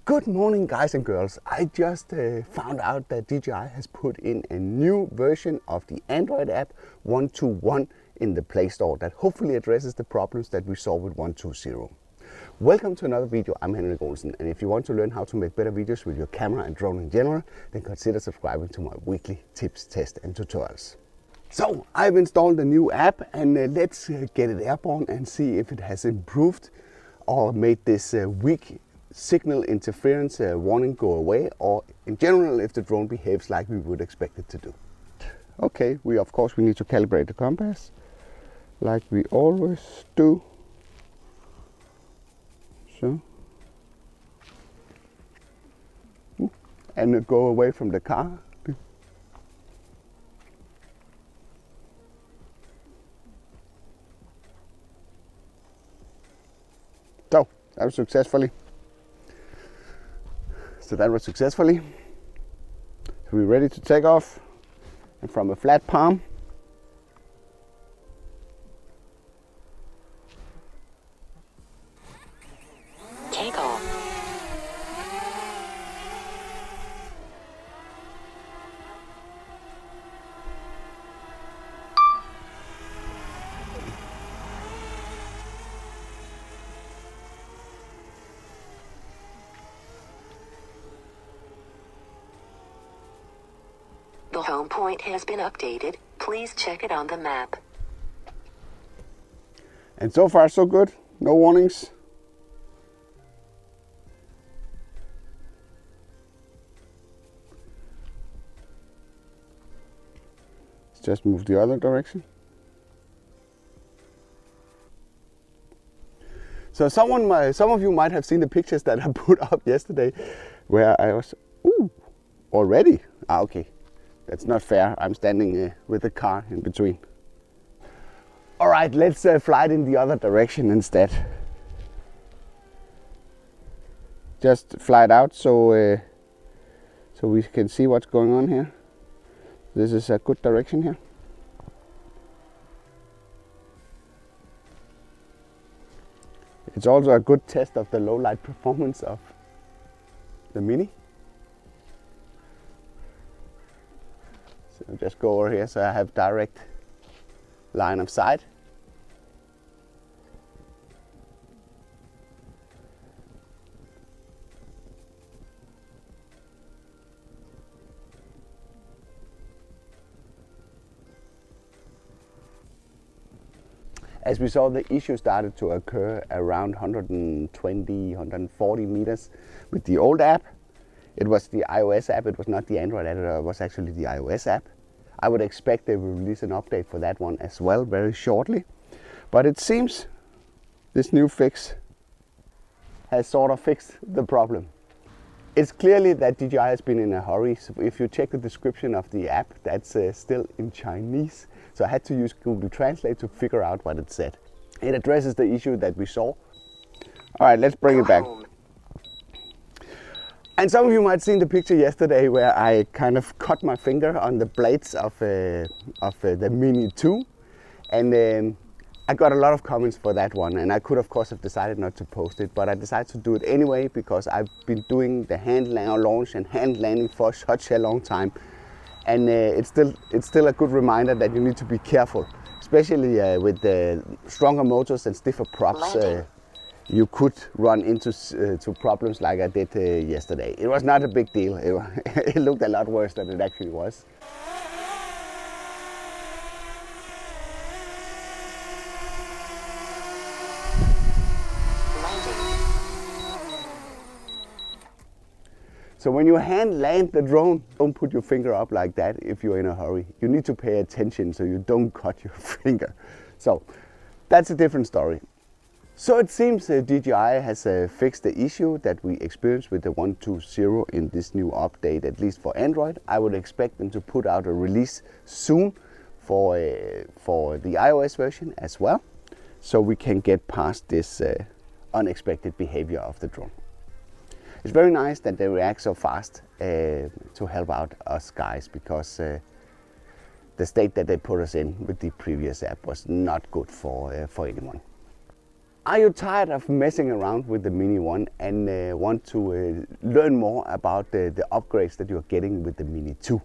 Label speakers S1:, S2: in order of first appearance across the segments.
S1: Good morning, guys and girls. I just found out that DJI has put in a new version of the Android app 1.2.1 in the Play Store that hopefully addresses the problems that we saw with 1.2.0. Welcome to another video. I'm Henrik Olsen, and if you want to learn how to make better videos with your camera and drone in general, then consider subscribing to my weekly tips, tests and tutorials. So I've installed a new app, and let's get it airborne and see if it has improved or made this weak signal interference warning go away, or in general if the drone behaves like we would expect it to do. Okay, we need to calibrate the compass like we always do. So, and go away from the car. So that was successfully. So we're ready to take off, and from a flat palm
S2: take off. The home point has been updated. Please check it on the map.
S1: And so far so good, no warnings. Let's just move the other direction. So some of you might have seen the pictures that I put up yesterday where I was, already? Okay. That's not fair. I'm standing with the car in between. All right, let's fly it in the other direction instead. Just fly it out so we can see what's going on here. This is a good direction here. It's also a good test of the low light performance of the Mini. So just go over here so I have direct line of sight. As we saw, the issue started to occur around 120, 140 meters with the old app. It was the iOS app, it was not the Android app, it was actually the iOS app. I would expect they will release an update for that one as well very shortly. But it seems this new fix has sort of fixed the problem. It's clearly that DJI has been in a hurry. So if you check the description of the app, that's still in Chinese. So I had to use Google Translate to figure out what it said. It addresses the issue that we saw. All right, let's bring it back. And some of you might have seen the picture yesterday where I kind of cut my finger on the blades of the Mini 2. And I got a lot of comments for that one, and I could of course have decided not to post it, but I decided to do it anyway because I've been doing the hand launch and hand landing for such a long time. And it's still a good reminder that you need to be careful, especially with the stronger motors and stiffer props. You could run into to problems like I did yesterday. It was not a big deal. It looked a lot worse than it actually was. So when you hand land the drone, don't put your finger up like that if you're in a hurry. You need to pay attention so you don't cut your finger. So that's a different story. So it seems DJI has fixed the issue that we experienced with the 1.2.0 in this new update, at least for Android. I would expect them to put out a release soon for the iOS version as well, so we can get past this unexpected behavior of the drone. It's very nice that they react so fast to help out us guys, because the state that they put us in with the previous app was not good for anyone. Are you tired of messing around with the Mini 1 and want to learn more about the upgrades that you're getting with the Mini 2?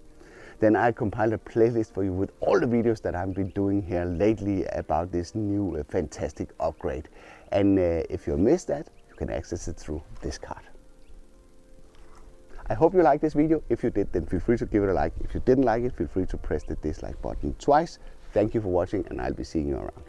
S1: Then I compiled a playlist for you with all the videos that I've been doing here lately about this new fantastic upgrade. And if you missed that, you can access it through this card. I hope you liked this video. If you did, then feel free to give it a like. If you didn't like it, feel free to press the dislike button twice. Thank you for watching, and I'll be seeing you around.